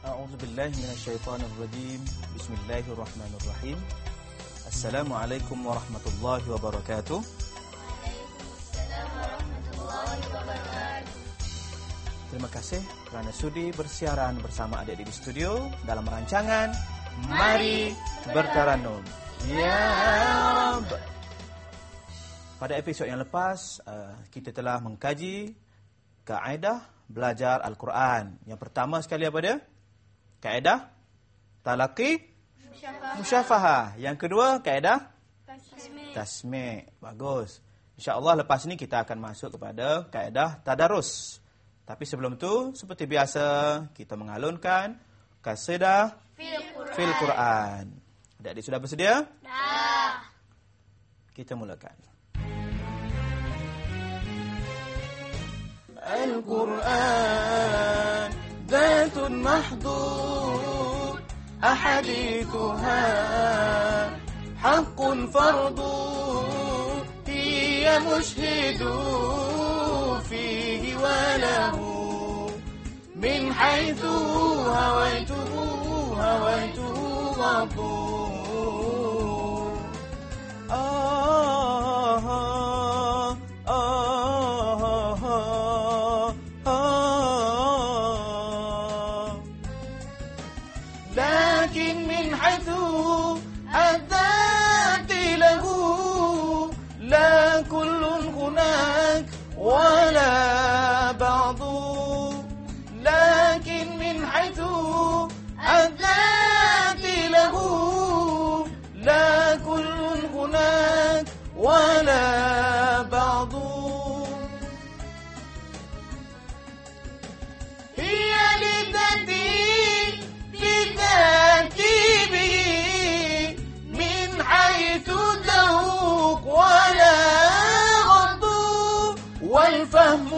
A'udzu billahi minasyaitonir rajim. Bismillahirrahmanirrahim. Assalamualaikum warahmatullahi wabarakatuh. Waalaikumsalam warahmatullahi wabarakatuh. Terima kasih kerana sudi bersiaran bersama adik-adik di studio dalam rancangan Mari Bertaranum. Ya Rabb. Pada episod yang lepas, kita telah mengkaji kaedah belajar Al-Quran. Yang pertama sekali apa dia? Kaedah talaqi musyafahah. Yang kedua kaedah tasmi'. Bagus. InsyaAllah lepas ni kita akan masuk kepada kaedah tadarus. Tapi sebelum tu, seperti biasa, kita mengalunkan qasidah fil Quran. Adik-adik sudah bersedia? Dah. Kita mulakan. Al-Quran Zatun mahdud Ahadithuha Haqqun fardu Hiya mushhidu Fihi walahu Min haythu hawaituhu ghadu لكن من حيث الذات له لا كل هناك ولا بعض لكن من حيث الذات له لا كل هناك ولا بعض هي لذاتي بتركيبه من حيث ذوق ولا غض والفهم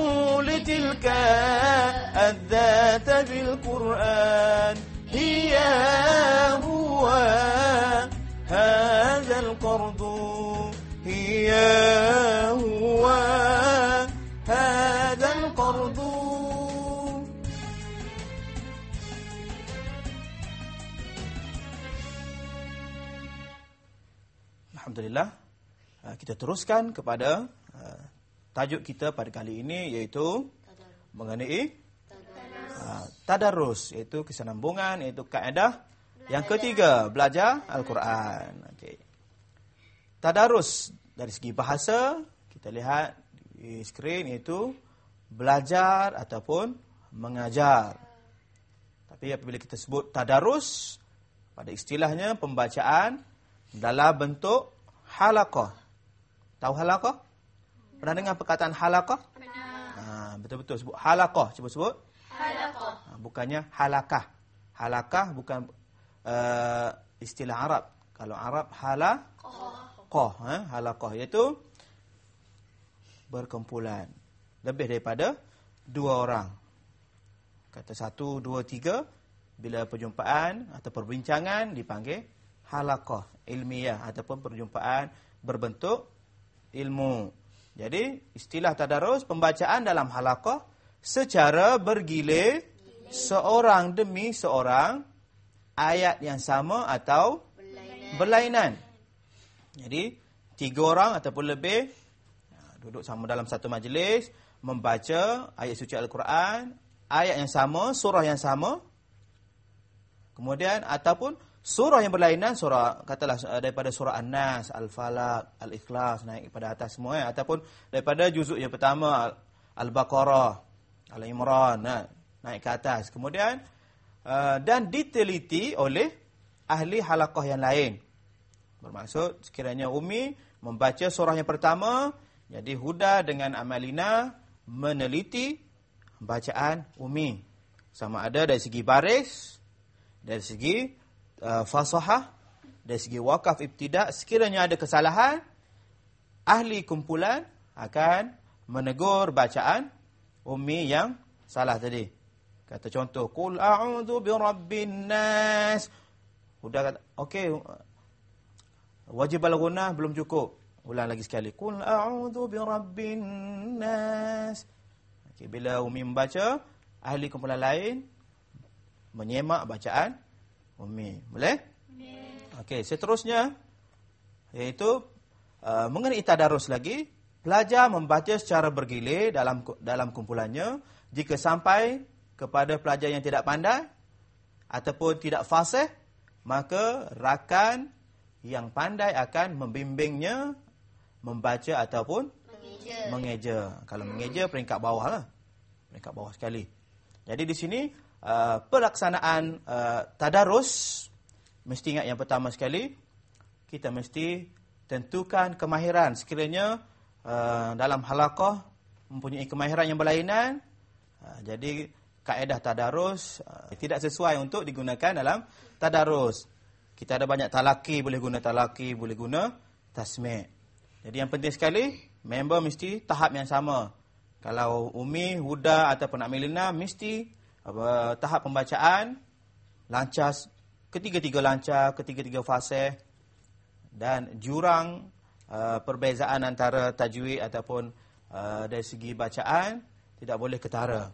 لتلك الذات بالقرآن هي هو هذا القرض هي هو هذا القرض. Alhamdulillah, kita teruskan kepada tajuk kita pada kali ini, iaitu mengenai tadarus, iaitu kesinambungan, iaitu kaedah yang ketiga, belajar Al-Quran. Okay. Tadarus dari segi bahasa, kita lihat di skrin, iaitu belajar ataupun mengajar. Tapi apabila kita sebut tadarus, pada istilahnya pembacaan dalam bentuk halaqah. Tahu halaqah? Pernah dengar perkataan halaqah? Pernah. Betul-betul sebut halaqah. Cuba sebut. Halaqah. Bukannya halakah. Halakah bukan istilah Arab. Kalau Arab halaqah, halaqah iaitu berkumpulan. Lebih daripada 2 orang. Kata 1, 2, 3, bila perjumpaan atau perbincangan dipanggil halaqah ilmiah ataupun perjumpaan berbentuk ilmu. Jadi istilah tadarus pembacaan dalam halaqah secara bergilir seorang demi seorang ayat yang sama atau berlainan. Jadi 3 orang ataupun lebih duduk sama dalam satu majlis membaca ayat suci Al-Quran, ayat yang sama, surah yang sama. Kemudian ataupun surah yang berlainan, surah katalah daripada surah An-Nas, Al-Falaq, Al-Ikhlas naik pada atas semua, ataupun daripada juzuk yang pertama Al-Baqarah, Al-Imran naik ke atas. Kemudian dan diteliti oleh ahli halaqah yang lain. Bermaksud sekiranya Umi membaca surah yang pertama, jadi Huda dengan Amalina meneliti bacaan Umi. Sama ada dari segi baris, dari segi fasahah, dari segi wakaf ibtidak. Sekiranya ada kesalahan, ahli kumpulan akan menegur bacaan Umi yang salah tadi. Kata contoh, Qul a'udhu birabbin nas. Huda kata, okey, wajib al-gunah belum cukup. Ulang lagi sekali. Qul a'udhu birabbin nas. Okay, bila Umi membaca, ahli kumpulan lain menyemak bacaan Umi. Boleh? Okey, seterusnya iaitu mengenai tadarus lagi, pelajar membaca secara bergilir dalam kumpulannya. Jika sampai kepada pelajar yang tidak pandai ataupun tidak fasih, maka rakan yang pandai akan membimbingnya membaca ataupun mengeja. Kalau mengeja peringkat bawah lah. Peringkat bawah sekali. Jadi di sini pelaksanaan tadarus, mesti ingat yang pertama sekali, kita mesti tentukan kemahiran. Sekiranya dalam halaqah mempunyai kemahiran yang berlainan, jadi kaedah tadarus tidak sesuai untuk digunakan dalam tadarus. Kita ada banyak talaki, boleh guna talaki, boleh guna tasmi'. Jadi yang penting sekali, member mesti tahap yang sama. Kalau Umi, Huda ataupun Amilina, mesti tahap pembacaan lancar, ketiga-tiga lancar, ketiga-tiga fasih, dan jurang perbezaan antara tajwid ataupun dari segi bacaan tidak boleh ketara.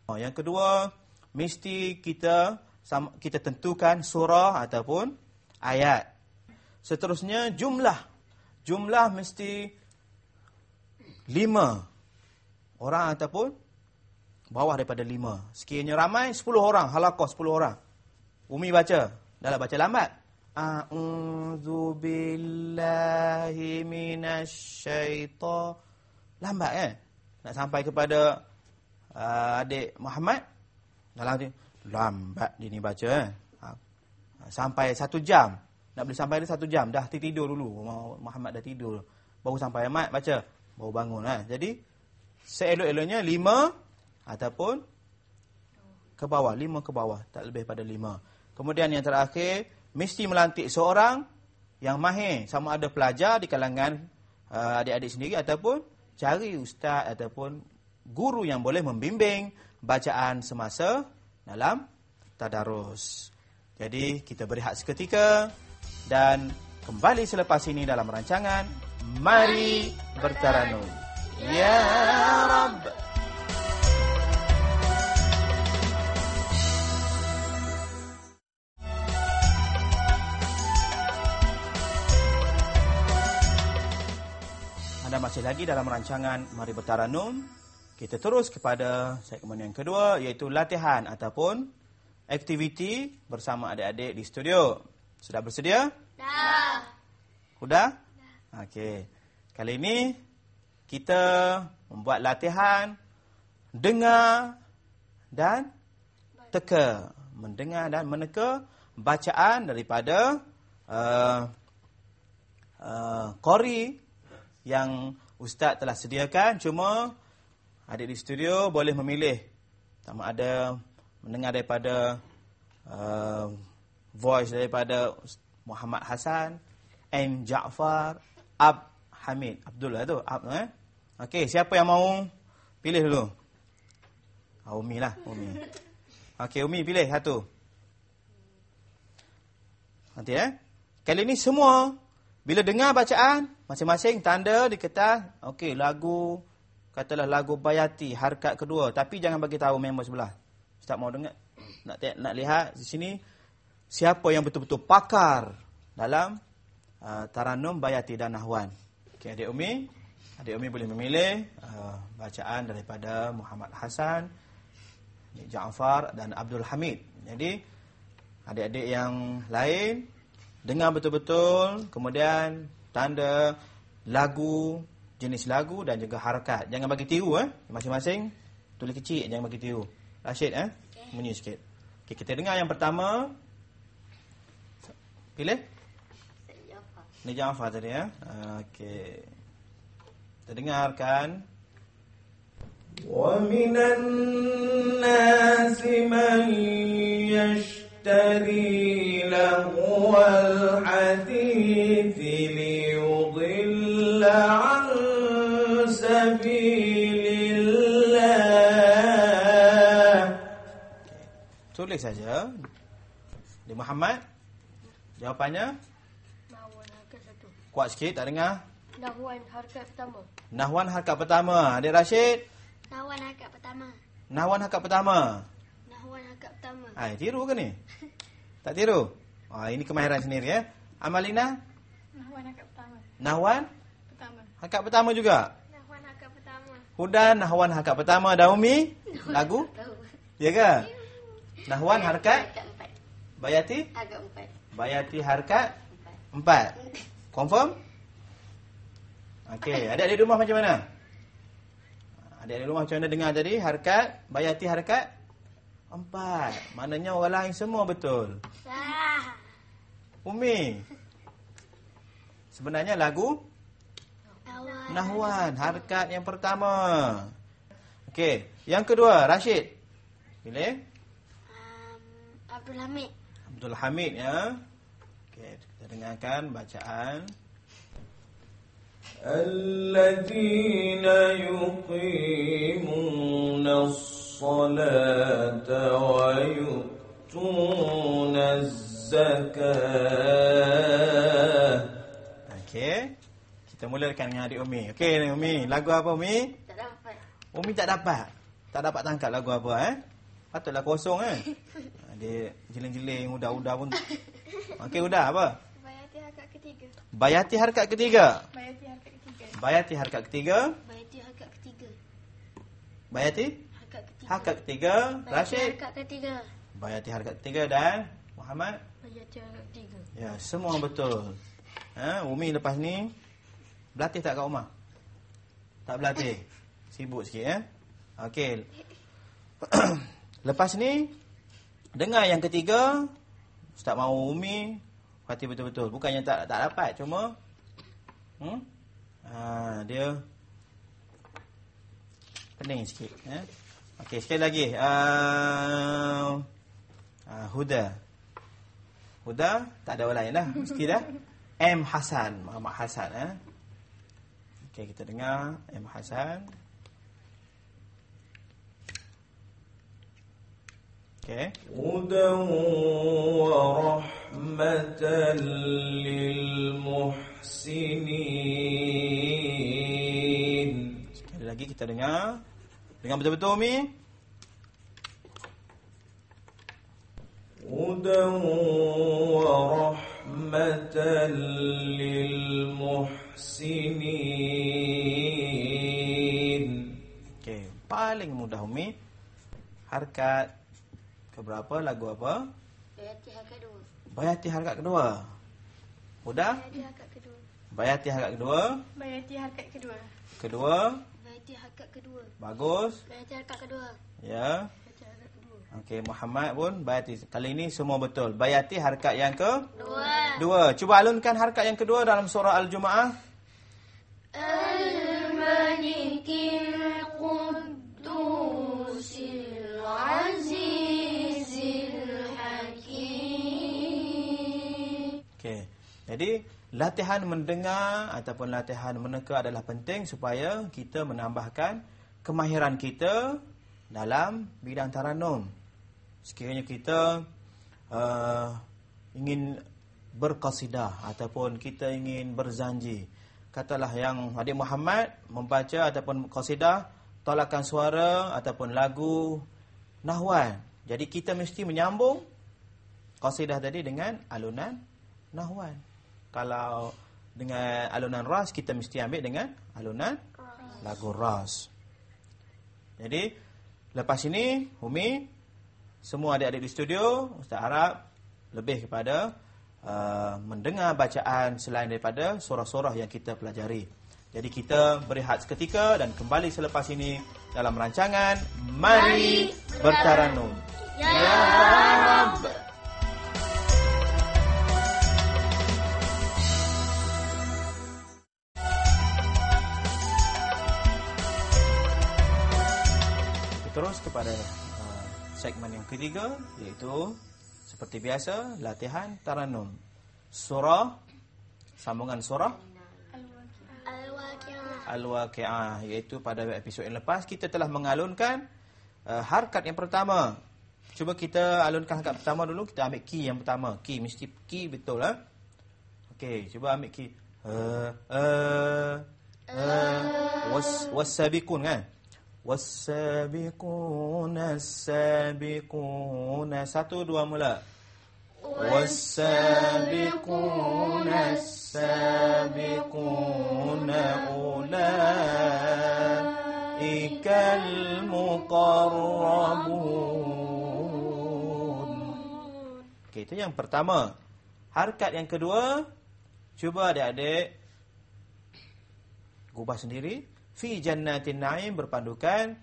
Yang kedua, mesti kita tentukan surah ataupun ayat. Seterusnya jumlah mesti 5 orang ataupun bawah daripada 5. Sekiranya ramai 10 orang, halaqah 10 orang. Umi baca, dalam baca lambat. A'udzu billahi minasyaitan. Lambat kan? Nak sampai kepada adik Muhammad, dalam tu lambat dia ni baca sampai 1 jam. Nak boleh sampai dia 1 jam, dah tidur dulu. Muhammad dah tidur. Baru sampai Ahmad baca, baru bangun Jadi seelok-eloknya 5 ataupun ke bawah, 5 ke bawah, tak lebih pada 5. Kemudian yang terakhir, mesti melantik seorang yang mahir, sama ada pelajar di kalangan adik-adik sendiri ataupun cari ustaz ataupun guru yang boleh membimbing bacaan semasa dalam tadarus. Jadi kita berehat seketika dan kembali selepas ini dalam rancangan Mari Bertaranum. Ya Rabb. Anda masih lagi dalam rancangan Mari Bertaranum. Kita terus kepada segmen yang kedua, iaitu latihan ataupun aktiviti bersama adik-adik di studio. Sudah bersedia? Dah. Sudah? Okey. Kali ini kita membuat latihan dengar dan teka. Mendengar dan meneka bacaan daripada qari yang ustaz telah sediakan. Cuma adik di studio boleh memilih, sama ada mendengar daripada voice daripada Muhammad Hasan, M. Ja'far, Ab Hamid. Abdul lah tu. Okey, siapa yang mau pilih dulu? Umi lah, Umi. Okey, Umi pilih satu. Nanti kali ni semua bila dengar bacaan, masing-masing tanda di kertas. Okey, lagu, katalah lagu Bayati, harakat kedua. Tapi jangan bagi tahu member sebelah. Ustaz mau dengar, nak lihat di sini siapa yang betul-betul pakar dalam taranum Bayati dan Nahwan. Okey, adik Umi boleh memilih bacaan daripada Muhammad Hasan, Ja'far dan Abdul Hamid. Jadi adik-adik yang lain dengar betul-betul, kemudian tanda lagu, jenis lagu dan juga harakat. Jangan bagi tiru masing-masing tulis kecil, jangan bagi tiru. Rashid bunyi sikit. Okey, kita dengar yang pertama. Pilih? Ni Ja'far tadi Okey. Kita dengarkan. Wa minan nasi man yashtari lahwal hadits liyudilla an sabilillah. Tulis saja. Di Muhammad, jawapannya? Nahwan harakat 1. Kuat sikit, tak dengar. Nahwan harakat pertama. Nahwan harakat pertama. Adik Rashid? Nahwan harakat pertama. Nahwan harakat pertama. Nahwan Nahwan harkat pertama. Tiru ke ni? Tak tiru? Ini kemahiran sendiri ya. Amalina? Nahwan harkat pertama. Nahwan? Pertama. Harkat pertama juga? Nahwan harkat pertama. Hudan, Nahwan harkat pertama. Dan Umi? Lagu? Ya ke? Nahwan harkat? Harkat 4. Bayati? Harkat 4. Bayati harkat? 4. Confirm? Okey, adik-adik rumah macam mana? Adik-adik rumah macam mana dengar tadi? Harkat, Bayati harkat 4. Maknanya orang lain semua betul. Sah. Umi. Sebenarnya lagu Nahwan. Nahwan, harkat yang pertama. Okey, yang kedua, Rashid. Pilih. Abdul Hamid. Abdul Hamid ya. Okey, kita dengarkan bacaan. الذين يقيمون الصلاة ويؤتون الزكاة. Okey. Kita mulakan dengan adik Umi. Okey, Umi, lagu apa Umi? Tak dapat. Umi tak dapat. Tak dapat tangkap lagu apa Patutlah kosong Dia jeling-jeling udah pun. Okey, udah apa? Bayati harkat ketiga. Bayati harkat ketiga. Bayati harkat ketiga. Bayati harkat ketiga. Bayati harkat ketiga. Bayati Harkat ketiga. harkat ketiga. Rashid. Harkat ketiga. Bayati harkat ketiga dan Muhammad. Bayati harkat ketiga. Ya, semua betul. Umi lepas ni berlatih tak kat rumah? Tak berlatih. Sibuk sikit ya. Okey. Lepas ni dengar yang ketiga. Ustaz mahu Umi hati betul-betul. Bukannya tak dapat, cuma dia pening sikit ya. Okey, sekali lagi. Huda. Huda tak ada orang lain dah. Mesti dah. M Hasan, Muhammad Hasan Okey, kita dengar M Hasan. Okey. Hudan wa rahmatan lil muhsinin. Sekali lagi kita dengar. Dengar betul-betul Umi. Hudan wa rahmatan lil muhsinin. Okey, paling mudah Umi. Harkat keberapa, lagu apa? Bayati harkat 2. Bayati harkat kedua. Mudah? Bayati harkat kedua. Bayati harkat kedua. Bayati harkat kedua. Kedua. Bayati harkat kedua. Bagus. Bayati harkat kedua. Ya. Bayati harkat kedua. Okey, Muhammad pun Bayati. Kali ini semua betul. Bayati harkat yang ke? 2. Dua. Cuba alunkan harkat yang kedua dalam surah Al-Jumu'ah. Al-Malikil Quddusil Azizil Hakim. Okey. Jadi, latihan mendengar ataupun latihan meneka adalah penting supaya kita menambahkan kemahiran kita dalam bidang taranum. Sekiranya kita ingin berqasidah ataupun kita ingin berzanji. Katalah yang adik Muhammad membaca ataupun qasidah, tolakan suara ataupun lagu nahwan. Jadi kita mesti menyambung qasidah tadi dengan alunan nahwan. Kalau dengan alunan ras, kita mesti ambil dengan alunan lagu ras. Jadi, lepas ini, Umi, semua adik-adik di studio, Ustaz harap lebih kepada mendengar bacaan selain daripada surah-surah yang kita pelajari. Jadi, kita berehat seketika dan kembali selepas ini dalam rancangan Mari Bertaranum. Ya Rabb. Terus kepada segmen yang ketiga, iaitu seperti biasa latihan taranum. Surah, sambungan surah Al-Waqi'ah. Al-Waqi'ah, iaitu pada episod yang lepas kita telah mengalunkan harkat yang pertama. Cuba kita alunkan harkat pertama dulu. Kita ambil key yang pertama. Key, mesti key betul Okey, cuba ambil key. Was-sabiqun kan? Was-sabiquna as-sabiquna. 1 2 mula. Was-sabiquna as-sabiquna ulaikal muqarrabun. Okey, itu yang pertama. Harakat yang kedua, cuba adik-adik gubah sendiri. Fi jannatin na'im berpandukan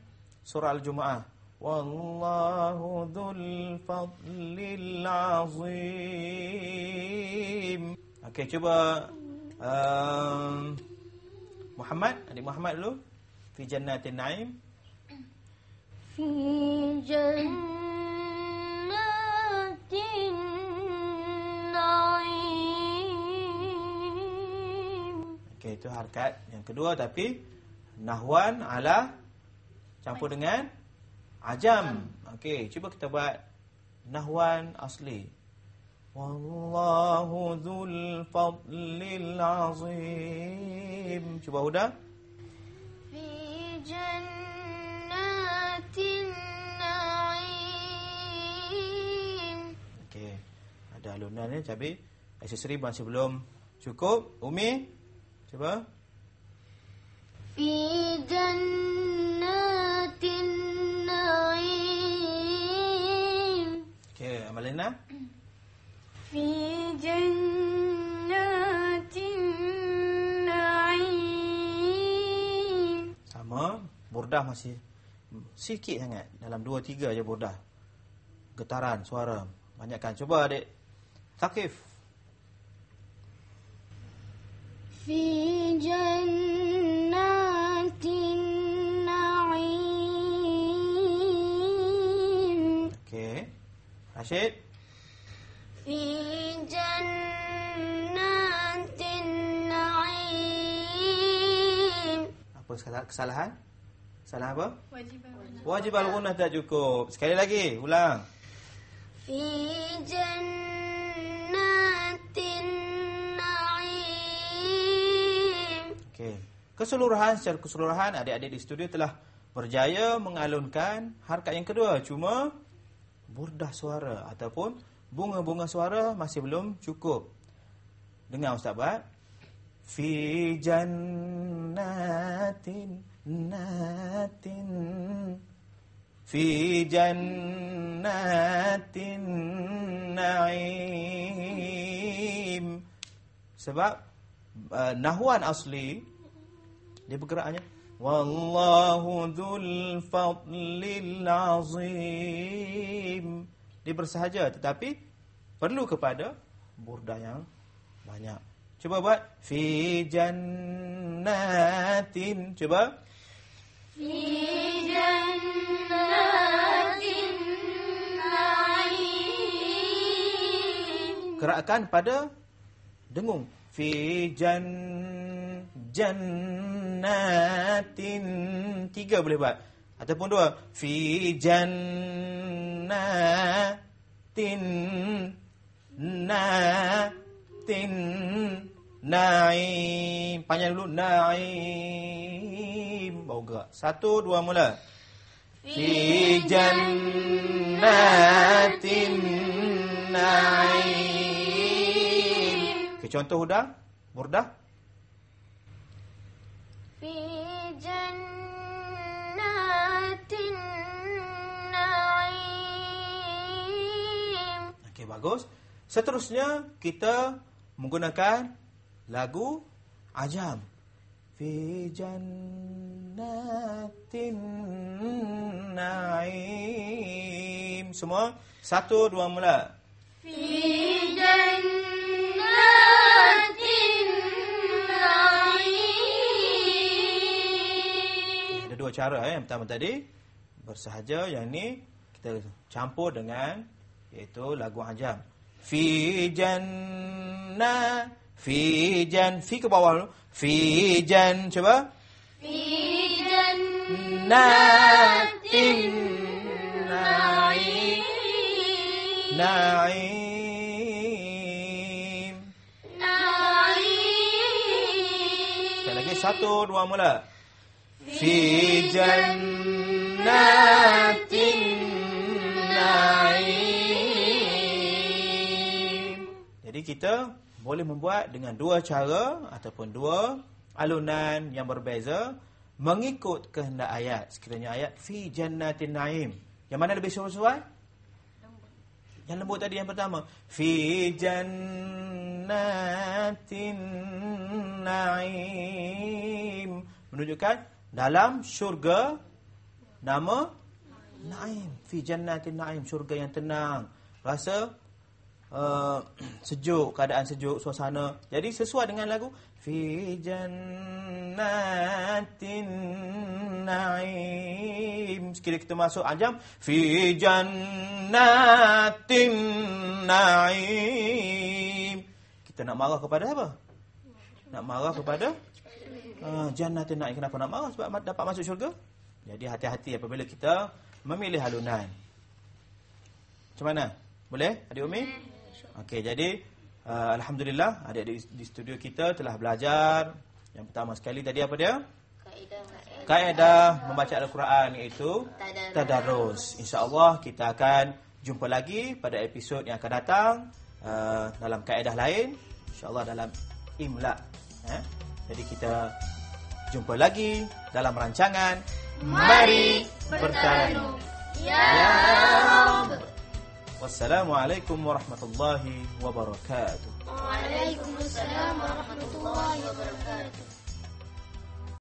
surah Al-Jumu'ah. Wallahu dzul fadlil azim. Okey, cuba Muhammad, adik Muhammad dulu. Fi jannatin na'im. في جنات النعيم. Okey, itu harakat yang kedua, tapi nahwan ala campur dengan ajam. Okey, cuba kita buat nahwan asli. Wallahu dzul fadlil azim. Cuba Huda. في جنات النعيم. Okey, ada alunan ni, tapi aksesori masih belum cukup. Umi, cuba. في جنات النعيم. Okey, Amalina. في جنات النعيم. Sama, burdah masih sikit sangat. Dalam 2 3 je burdah. Getaran suara banyakkan. Cuba adik Thaqif. في جنات النعيم. Okey. Rashid. في جنات النعيم. Apa kesalahan? Kesalahan apa? Wajib. Wajib al-ghunnah tak cukup. Sekali lagi, ulang. في جنات النعيم. Okey. Keseluruhan, secara keseluruhan adik-adik di studio telah berjaya mengalunkan harakat yang kedua. Cuma burdah suara ataupun bunga-bunga suara masih belum cukup. Dengar Ustaz buat. Fi jannatin natin. Fi jannatin na'im. Sebab nahwan asli dia bergeraknya wallahu dzul fadlil azim. Dia bersahaja tetapi perlu kepada burdah yang banyak. Cuba buat fi jannatin. Cuba. في جنات النعيم. Gerakkan pada dengung. Fi jannatin. 3 boleh buat. Ataupun 2. Fi jannatin natin na'im. Panjang dulu. Na'im. Baru gerak. 1 2 mula. Fi jannatin na'im. Okay, contoh Huda. Burdah. في جنات النعيم. Okey, bagus. Seterusnya kita menggunakan lagu ajam. Fi jannatin na'im. Semua 1 2 mula. في جنات النعيم. Ada 2 cara. Yang pertama tadi bersahaja, yang ni kita campur dengan iaitu lagu ajam. Fi ke bawah dulu. Fi jan, coba. في جنات Natin النعيم. na'im. نعيم. Sekali lagi 1 2 mula. fi jannatin na'im. Jadi kita boleh membuat dengan dua cara ataupun dua alunan yang berbeza mengikut kehendak ayat. Sekiranya ayat fi jannatin na'im, yang mana lebih sesuai? Yang lembut tadi, yang pertama. Fi jannatin na'im, menunjukkan dalam syurga nama na'im. Fi jannatin na'im, syurga yang tenang. Rasa sejuk, keadaan sejuk, suasana. Jadi sesuai dengan lagu fi jannatin na'im. Sekiranya kita masuk ajam fi jannatin na'im, kita nak marah kepada apa? Nak marah kepada jannatin na'im. Kenapa nak marah? Sebab dapat masuk syurga. Jadi hati-hati apabila kita memilih halunan. Macam mana? Boleh Adik Umi? Okey, jadi alhamdulillah adik-adik di studio kita telah belajar. Yang pertama sekali tadi apa dia? Kaedah membaca Al-Quran, iaitu tadarus. InsyaAllah kita akan jumpa lagi pada episod yang akan datang dalam kaedah lain, InsyaAllah dalam imla. Jadi kita jumpa lagi dalam rancangan Mari Bertalu Ya Rabb. Wassalamualaikum warahmatullahi wabarakatuh. Waalaikumsalam warahmatullahi wabarakatuh.